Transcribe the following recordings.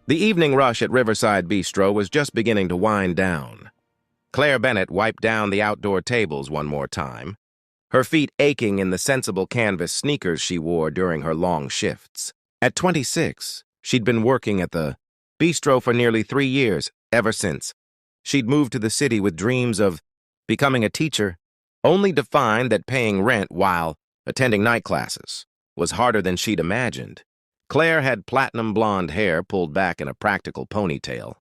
The evening rush at Riverside Bistro was just beginning to wind down. Claire Bennett wiped down the outdoor tables one more time, her feet aching in the sensible canvas sneakers she wore during her long shifts. At 26, she'd been working at the bistro for nearly 3 years, ever since. She'd moved to the city with dreams of becoming a teacher, only to find that paying rent while attending night classes was harder than she'd imagined. Claire had platinum blonde hair pulled back in a practical ponytail,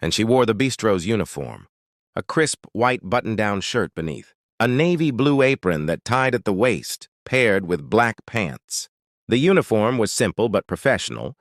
and she wore the bistro's uniform, a crisp white button-down shirt beneath, a navy blue apron that tied at the waist, paired with black pants. The uniform was simple but professional,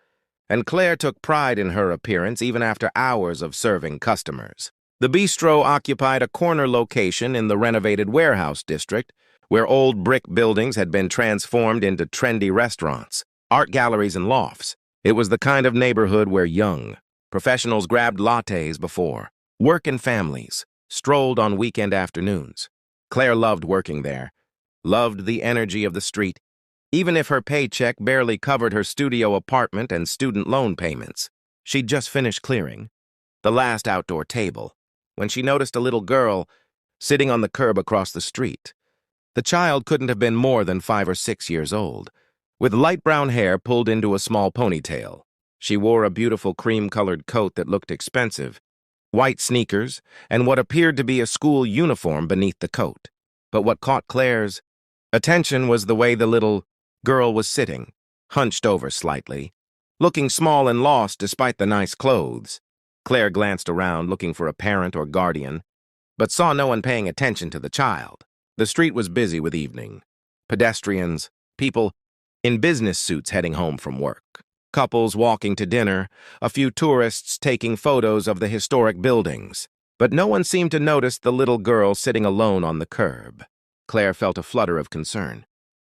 and Claire took pride in her appearance even after hours of serving customers. The bistro occupied a corner location in the renovated warehouse district, where old brick buildings had been transformed into trendy restaurants, art galleries, and lofts. It was the kind of neighborhood where young professionals grabbed lattes before work and families strolled on weekend afternoons. Claire loved working there, loved the energy of the street, even if her paycheck barely covered her studio apartment and student loan payments. She'd just finished clearing the last outdoor table when she noticed a little girl sitting on the curb across the street. The child couldn't have been more than 5 or 6 years old, with light brown hair pulled into a small ponytail. She wore a beautiful cream-colored coat that looked expensive, white sneakers, and what appeared to be a school uniform beneath the coat. But what caught Claire's attention was the way the little girl was sitting, hunched over slightly, looking small and lost despite the nice clothes. Claire glanced around looking for a parent or guardian, but saw no one paying attention to the child. The street was busy with evening. Pedestrians, people in business suits heading home from work, couples walking to dinner, a few tourists taking photos of the historic buildings. But no one seemed to notice the little girl sitting alone on the curb. Claire felt a flutter of concern.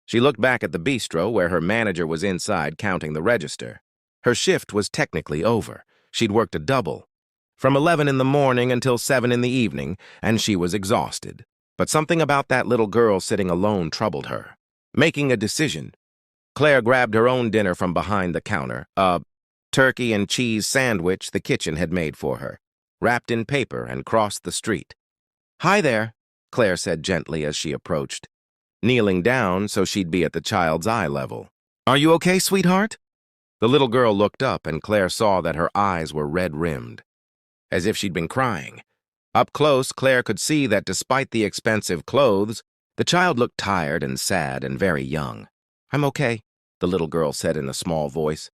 She looked back at the bistro where her manager was inside counting the register. Her shift was technically over. She'd worked a double, from 11 in the morning until 7 in the evening, and she was exhausted. But something about that little girl sitting alone troubled her. Making a decision, Claire grabbed her own dinner from behind the counter, a turkey and cheese sandwich the kitchen had made for her, wrapped in paper, and crossed the street. "Hi there," Claire said gently as she approached, kneeling down so she'd be at the child's eye level. "Are you okay, sweetheart?" The little girl looked up, and Claire saw that her eyes were red-rimmed, as if she'd been crying. Up close, Claire could see that despite the expensive clothes, the child looked tired and sad and very young. "I'm okay," the little girl said in a small voice,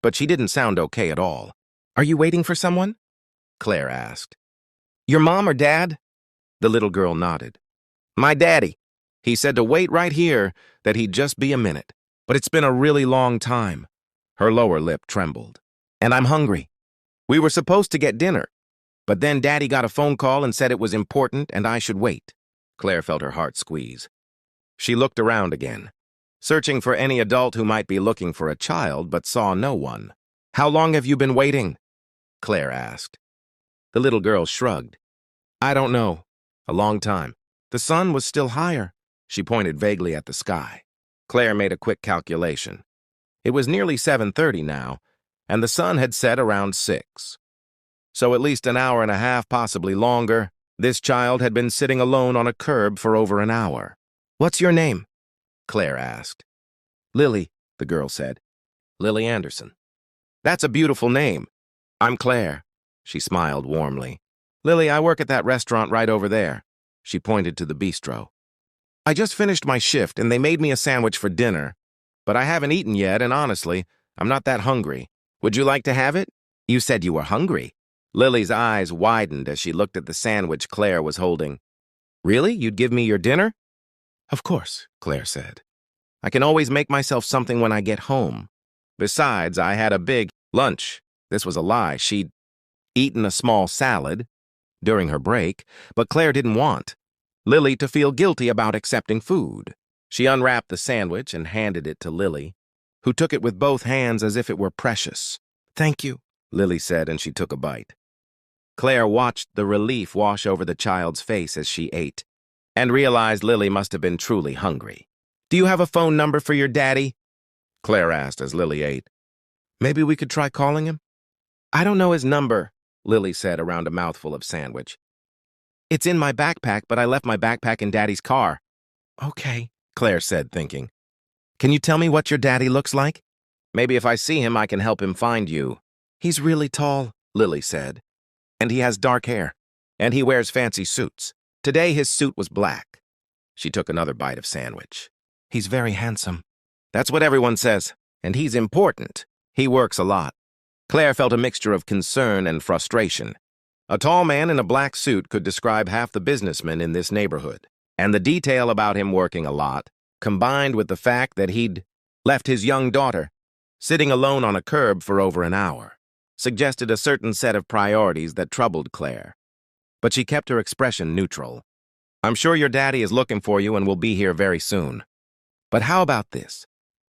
but she didn't sound okay at all. "Are you waiting for someone?" Claire asked. "Your mom or dad?" The little girl nodded. "My daddy. He said to wait right here, that he'd just be a minute. But it's been a really long time." Her lower lip trembled. "And I'm hungry. We were supposed to get dinner, but then Daddy got a phone call and said it was important and I should wait." Claire felt her heart squeeze. She looked around again, searching for any adult who might be looking for a child, but saw no one. "How long have you been waiting?" Claire asked. The little girl shrugged. "I don't know. A long time. The sun was still higher." She pointed vaguely at the sky. Claire made a quick calculation. It was nearly 7:30 now, and the sun had set around 6. So at least an hour and a half, possibly longer, this child had been sitting alone on a curb for over an hour. "What's your name?" Claire asked. "Lily," the girl said. "Lily Anderson." "That's a beautiful name." "I'm Claire." She smiled warmly. "Lily, I work at that restaurant right over there." She pointed to the bistro. "I just finished my shift and they made me a sandwich for dinner, but I haven't eaten yet, and honestly, I'm not that hungry. Would you like to have it?" "You said you were hungry." Lily's eyes widened as she looked at the sandwich Claire was holding. "Really? You'd give me your dinner?" "Of course," Claire said. "I can always make myself something when I get home. Besides, I had a big lunch." This was a lie. She'd eaten a small salad during her break, but Claire didn't want Lily to feel guilty about accepting food. She unwrapped the sandwich and handed it to Lily, who took it with both hands as if it were precious. "Thank you," Lily said, and she took a bite. Claire watched the relief wash over the child's face as she ate, and realized Lily must have been truly hungry. "Do you have a phone number for your daddy?" Claire asked as Lily ate. "Maybe we could try calling him?" I don't know his number, Lily said around a mouthful of sandwich. It's in my backpack, but I left my backpack in Daddy's car. Okay, Claire said, thinking. Can you tell me what your daddy looks like? Maybe if I see him, I can help him find you. He's really tall, Lily said. And he has dark hair. And he wears fancy suits. Today his suit was black. She took another bite of sandwich. He's very handsome. That's what everyone says. And he's important. He works a lot. Claire felt a mixture of concern and frustration. A tall man in a black suit could describe half the businessmen in this neighborhood. And the detail about him working a lot, combined with the fact that he'd left his young daughter sitting alone on a curb for over an hour, suggested a certain set of priorities that troubled Claire. But she kept her expression neutral. I'm sure your daddy is looking for you and will be here very soon. But how about this?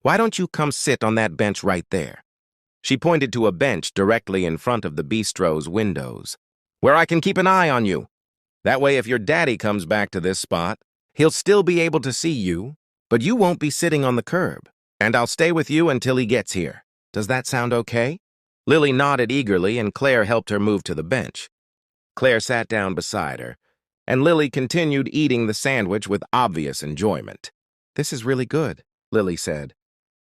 Why don't you come sit on that bench right there? She pointed to a bench directly in front of the bistro's windows, where I can keep an eye on you. That way, if your daddy comes back to this spot, he'll still be able to see you, but you won't be sitting on the curb. And I'll stay with you until he gets here. Does that sound okay? Lily nodded eagerly, and Claire helped her move to the bench. Claire sat down beside her, and Lily continued eating the sandwich with obvious enjoyment. This is really good, Lily said.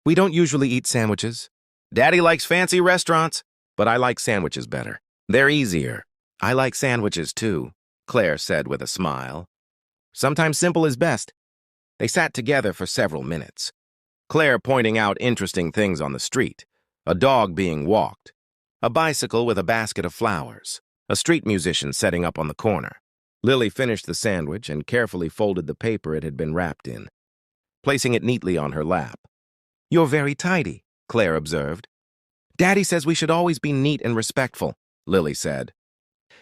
We don't usually eat sandwiches. Daddy likes fancy restaurants, but I like sandwiches better. They're easier. I like sandwiches too, Claire said with a smile. Sometimes simple is best. They sat together for several minutes, Claire pointing out interesting things on the street, a dog being walked, a bicycle with a basket of flowers, a street musician setting up on the corner. Lily finished the sandwich and carefully folded the paper it had been wrapped in, placing it neatly on her lap. You're very tidy, Claire observed. Daddy says we should always be neat and respectful, Lily said.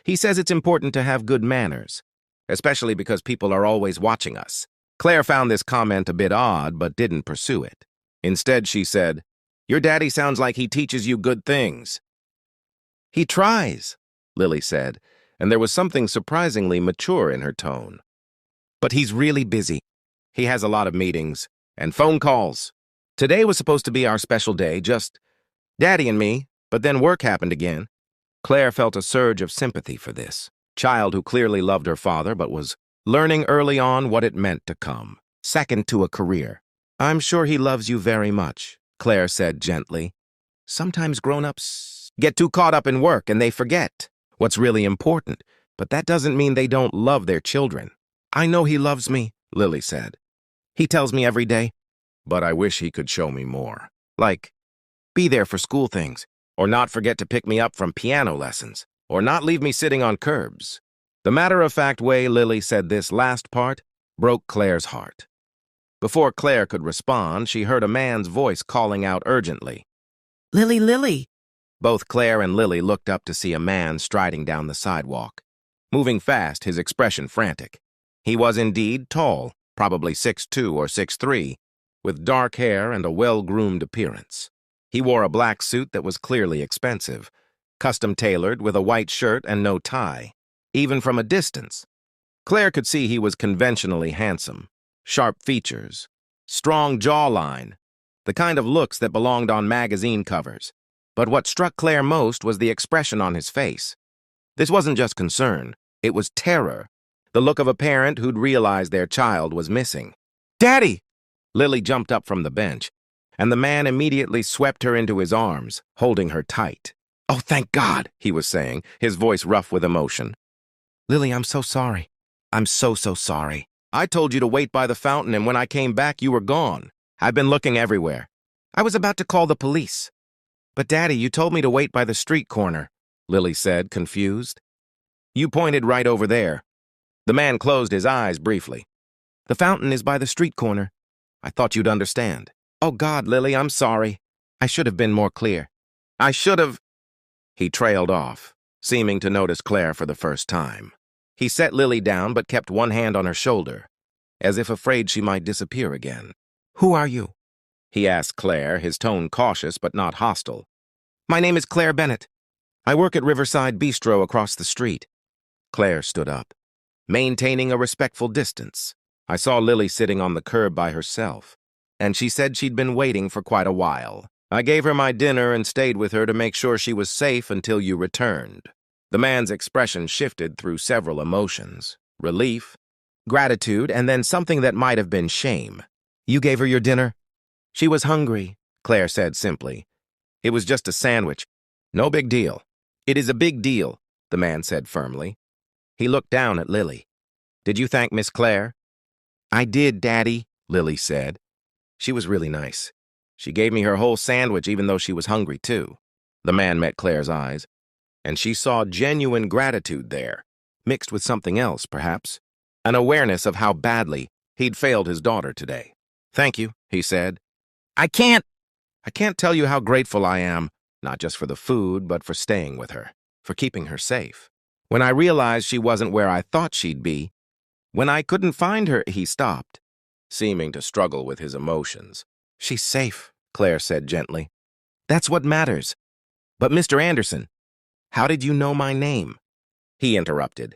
He says it's important to have good manners, especially because people are always watching us. Claire found this comment a bit odd, but didn't pursue it. Instead, she said, Your daddy sounds like he teaches you good things. He tries, Lily said, and there was something surprisingly mature in her tone. But he's really busy. He has a lot of meetings and phone calls. Today was supposed to be our special day, just Daddy and me, but then work happened again. Claire felt a surge of sympathy for this child who clearly loved her father but was learning early on what it meant to come second to a career. I'm sure he loves you very much, Claire said gently. Sometimes grown-ups get too caught up in work and they forget what's really important, but that doesn't mean they don't love their children. I know he loves me, Lily said. He tells me every day, but I wish he could show me more. Like, be there for school things, or not forget to pick me up from piano lessons, or not leave me sitting on curbs. The matter-of-fact way Lily said this last part broke Claire's heart. Before Claire could respond, she heard a man's voice calling out urgently. Lily, Lily! Both Claire and Lily looked up to see a man striding down the sidewalk, moving fast, his expression frantic. He was indeed tall, probably 6'2" or 6'3", with dark hair and a well-groomed appearance. He wore a black suit that was clearly expensive, custom-tailored with a white shirt and no tie. Even from a distance, Claire could see he was conventionally handsome, sharp features, strong jawline, the kind of looks that belonged on magazine covers. But what struck Claire most was the expression on his face. This wasn't just concern, it was terror, the look of a parent who'd realized their child was missing. Daddy! Lily jumped up from the bench, and the man immediately swept her into his arms, holding her tight. Oh, thank God, he was saying, his voice rough with emotion. Lily, I'm so sorry. I'm so sorry. I told you to wait by the fountain, and when I came back, you were gone. I've been looking everywhere. I was about to call the police. But, Daddy, you told me to wait by the street corner, Lily said, confused. You pointed right over there. The man closed his eyes briefly. The fountain is by the street corner. I thought you'd understand. Oh, God, Lily, I'm sorry. I should have been more clear. I should have... He trailed off, seeming to notice Claire for the first time. He set Lily down but kept one hand on her shoulder, as if afraid she might disappear again. Who are you? He asked Claire, his tone cautious but not hostile. My name is Claire Bennett. I work at Riverside Bistro across the street. Claire stood up, maintaining a respectful distance. I saw Lily sitting on the curb by herself, and she said she'd been waiting for quite a while. I gave her my dinner and stayed with her to make sure she was safe until you returned. The man's expression shifted through several emotions: relief, gratitude, and then something that might have been shame. You gave her your dinner? She was hungry, Claire said simply. It was just a sandwich. No big deal. It is a big deal, the man said firmly. He looked down at Lily. Did you thank Miss Claire? I did, Daddy, Lily said. She was really nice. She gave me her whole sandwich even though she was hungry too. The man met Claire's eyes, and she saw genuine gratitude there, mixed with something else, perhaps, an awareness of how badly he'd failed his daughter today. Thank you, he said. I can't tell you how grateful I am, not just for the food, but for staying with her, for keeping her safe. When I realized she wasn't where I thought she'd be, when I couldn't find her, he stopped, seeming to struggle with his emotions. She's safe, Claire said gently. That's what matters. But Mr. Anderson, how did you know my name? He interrupted.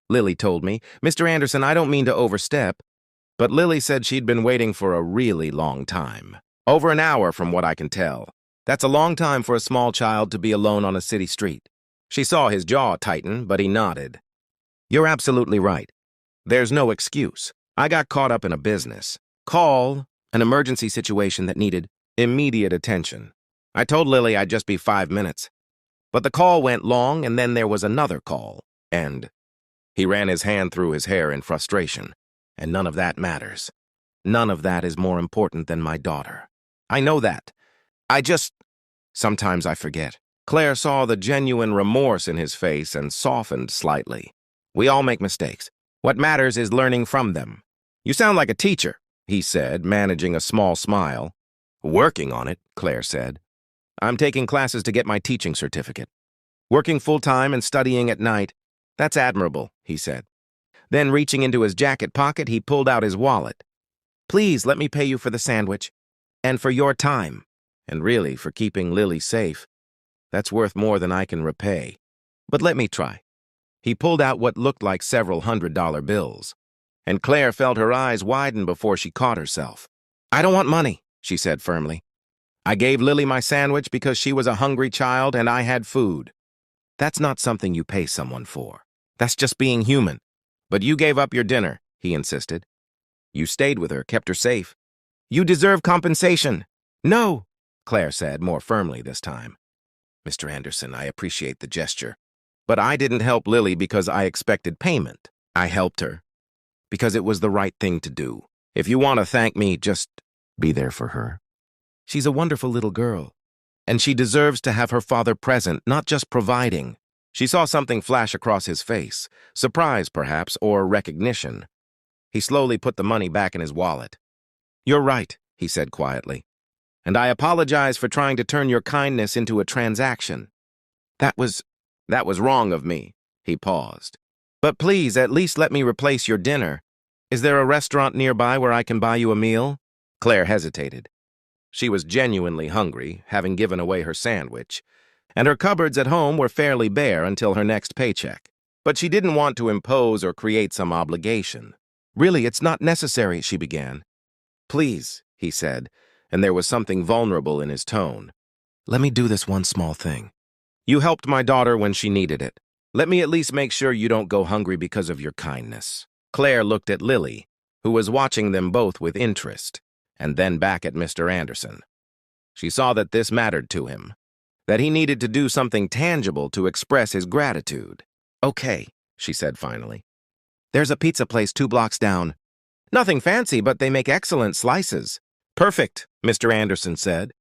Lily told me. Mr. Anderson, I don't mean to overstep, but Lily said she'd been waiting for a really long time. Over an hour from what I can tell. That's a long time for a small child to be alone on a city street. She saw his jaw tighten, but he nodded. You're absolutely right. There's no excuse. I got caught up in a business call, an emergency situation that needed immediate attention. I told Lily I'd just be 5 minutes. But the call went long, and then there was another call, and he ran his hand through his hair in frustration. And none of that matters. None of that is more important than my daughter. I know that. Sometimes I forget. Claire saw the genuine remorse in his face and softened slightly. We all make mistakes. What matters is learning from them. You sound like a teacher, he said, managing a small smile. Working on it, Claire said. I'm taking classes to get my teaching certificate. Working full-time and studying at night. That's admirable, he said. Then, reaching into his jacket pocket, he pulled out his wallet. Please let me pay you for the sandwich. And for your time. And really, for keeping Lily safe. That's worth more than I can repay. But let me try. He pulled out what looked like several $100 bills. And Claire felt her eyes widen before she caught herself. I don't want money, she said firmly. I gave Lily my sandwich because she was a hungry child and I had food. That's not something you pay someone for. That's just being human. But you gave up your dinner, he insisted. You stayed with her, kept her safe. You deserve compensation. No, Claire said, more firmly this time. Mr. Anderson, I appreciate the gesture. But I didn't help Lily because I expected payment. I helped her because it was the right thing to do. If you want to thank me, just be there for her. She's a wonderful little girl, and she deserves to have her father present, not just providing. She saw something flash across his face, surprise perhaps, or recognition. He slowly put the money back in his wallet. You're right, he said quietly. And I apologize for trying to turn your kindness into a transaction. That was wrong of me. He paused. But please, at least let me replace your dinner. Is there a restaurant nearby where I can buy you a meal? Claire hesitated. She was genuinely hungry, having given away her sandwich, and her cupboards at home were fairly bare until her next paycheck. But she didn't want to impose or create some obligation. Really, it's not necessary, she began. Please, he said, and there was something vulnerable in his tone. Let me do this one small thing. You helped my daughter when she needed it. Let me at least make sure you don't go hungry because of your kindness. Claire looked at Lily, who was watching them both with interest, and then back at Mr. Anderson. She saw that this mattered to him, that he needed to do something tangible to express his gratitude. Okay, she said finally. There's a pizza place 2 blocks down. Nothing fancy, but they make excellent slices. Perfect, Mr. Anderson said.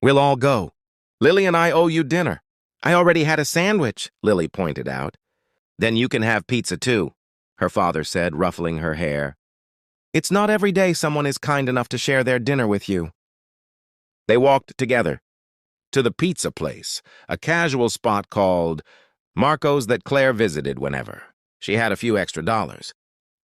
We'll all go. Lily and I owe you dinner. I already had a sandwich, Lily pointed out. Then you can have pizza too, her father said, ruffling her hair. It's not every day someone is kind enough to share their dinner with you. They walked together to the pizza place, a casual spot called Marco's that Claire visited whenever. She had a few extra dollars.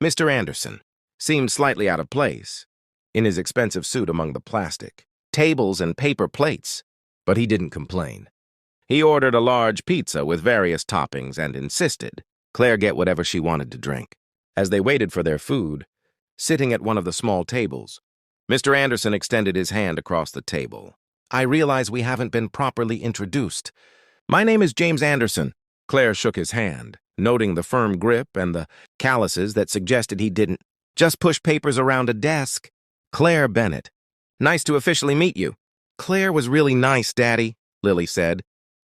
Mr. Anderson seemed slightly out of place in his expensive suit among the plastic, tables and paper plates, but he didn't complain. He ordered a large pizza with various toppings and insisted Claire get whatever she wanted to drink. As they waited for their food, sitting at one of the small tables, Mr. Anderson extended his hand across the table. I realize we haven't been properly introduced. My name is James Anderson. Claire shook his hand, noting the firm grip and the calluses that suggested he didn't just push papers around a desk. Claire Bennett. Nice to officially meet you. Claire was really nice, Daddy, Lily said,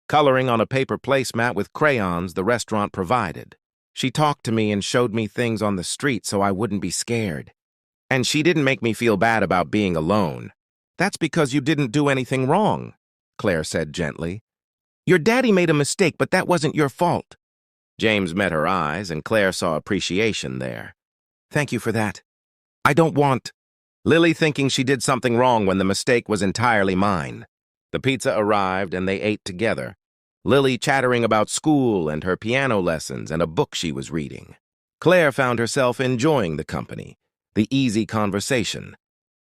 coloring on a paper placemat with crayons the restaurant provided. She talked to me and showed me things on the street so I wouldn't be scared. And she didn't make me feel bad about being alone. That's because you didn't do anything wrong, Claire said gently. Your daddy made a mistake, but that wasn't your fault. James met her eyes, and Claire saw appreciation there. Thank you for that. I don't want... Lily thinking she did something wrong when the mistake was entirely mine. The pizza arrived, and they ate together. Lily chattering about school and her piano lessons and a book she was reading. Claire found herself enjoying the company, the easy conversation,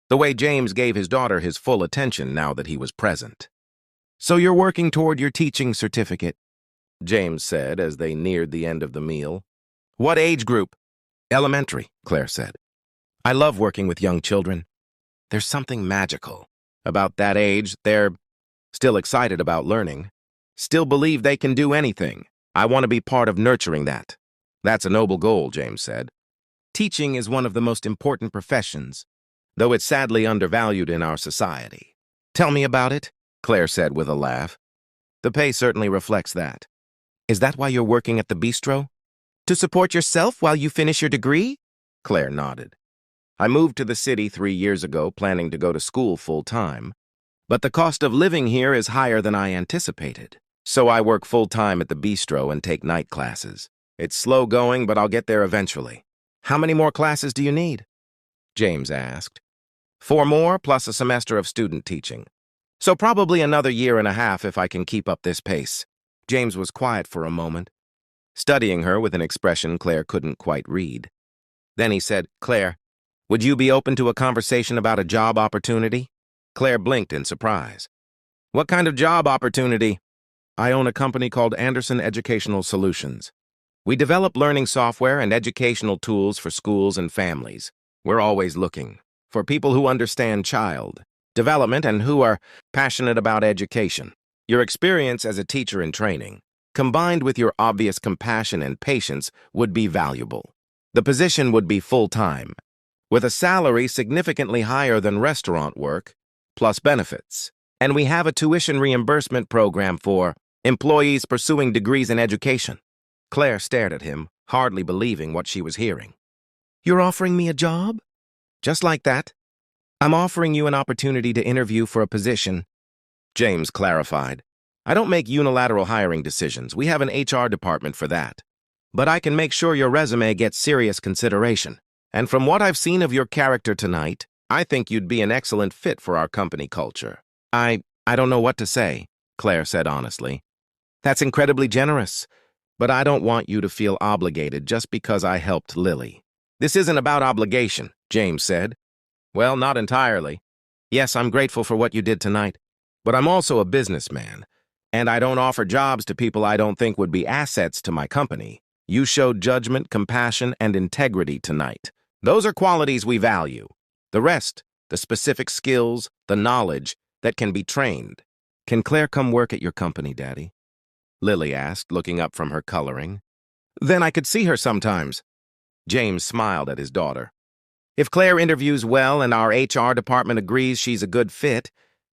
the way James gave his daughter his full attention now that he was present. So you're working toward your teaching certificate, James said as they neared the end of the meal. What age group? Elementary, Claire said. I love working with young children. There's something magical about that age. They're still excited about learning, still believe they can do anything. I want to be part of nurturing that. That's a noble goal, James said. Teaching is one of the most important professions, though it's sadly undervalued in our society. Tell me about it, Claire said with a laugh. The pay certainly reflects that. Is that why you're working at the bistro? To support yourself while you finish your degree? Claire nodded. I moved to the city 3 years ago, planning to go to school full-time. But the cost of living here is higher than I anticipated. So I work full-time at the bistro and take night classes. It's slow going, but I'll get there eventually. How many more classes do you need? James asked. 4 more, plus a semester of student teaching. So probably another 1.5 years if I can keep up this pace. James was quiet for a moment, studying her with an expression Claire couldn't quite read. Then he said, Claire, would you be open to a conversation about a job opportunity? Claire blinked in surprise. What kind of job opportunity? I own a company called Anderson Educational Solutions. We develop learning software and educational tools for schools and families. We're always looking for people who understand child development and who are passionate about education. Your experience as a teacher in training, combined with your obvious compassion and patience, would be valuable. The position would be full-time, with a salary significantly higher than restaurant work, plus benefits. And we have a tuition reimbursement program for employees pursuing degrees in education. Claire stared at him, hardly believing what she was hearing. You're offering me a job? Just like that? I'm offering you an opportunity to interview for a position. James clarified. I don't make unilateral hiring decisions. We have an HR department for that. But I can make sure your resume gets serious consideration. And from what I've seen of your character tonight, I think you'd be an excellent fit for our company culture. I don't know what to say, Claire said honestly. That's incredibly generous, but I don't want you to feel obligated just because I helped Lily. This isn't about obligation, James said. Well, not entirely. Yes, I'm grateful for what you did tonight, but I'm also a businessman, and I don't offer jobs to people I don't think would be assets to my company. You showed judgment, compassion, and integrity tonight. Those are qualities we value. The rest, the specific skills, the knowledge that can be trained. Can Claire come work at your company, Daddy? Lily asked, looking up from her coloring. Then I could see her sometimes. James smiled at his daughter. If Claire interviews well and our HR department agrees she's a good fit,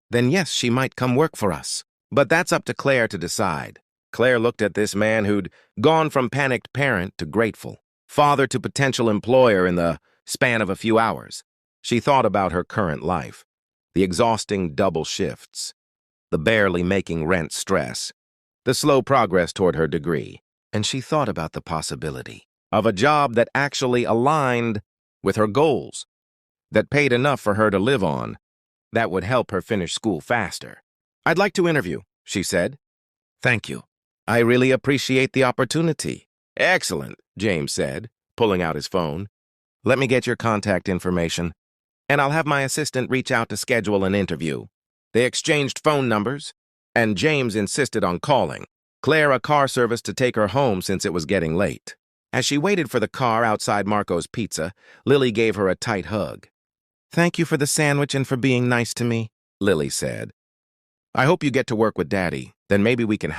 then yes, she might come work for us. But that's up to Claire to decide. Claire looked at this man who'd gone from panicked parent to grateful, father to potential employer in the span of a few hours. She thought about her current life, the exhausting double shifts, the barely making rent stress, the slow progress toward her degree, and she thought about the possibility of a job that actually aligned with her goals, that paid enough for her to live on, that would help her finish school faster. I'd like to interview, she said. Thank you. I really appreciate the opportunity. Excellent, James said, pulling out his phone. Let me get your contact information, and I'll have my assistant reach out to schedule an interview. They exchanged phone numbers, and James insisted on calling Claire a car service to take her home since it was getting late. As she waited for the car outside Marco's Pizza, Lily gave her a tight hug. Thank you for the sandwich and for being nice to me, Lily said. I hope you get to work with Daddy. Then maybe we can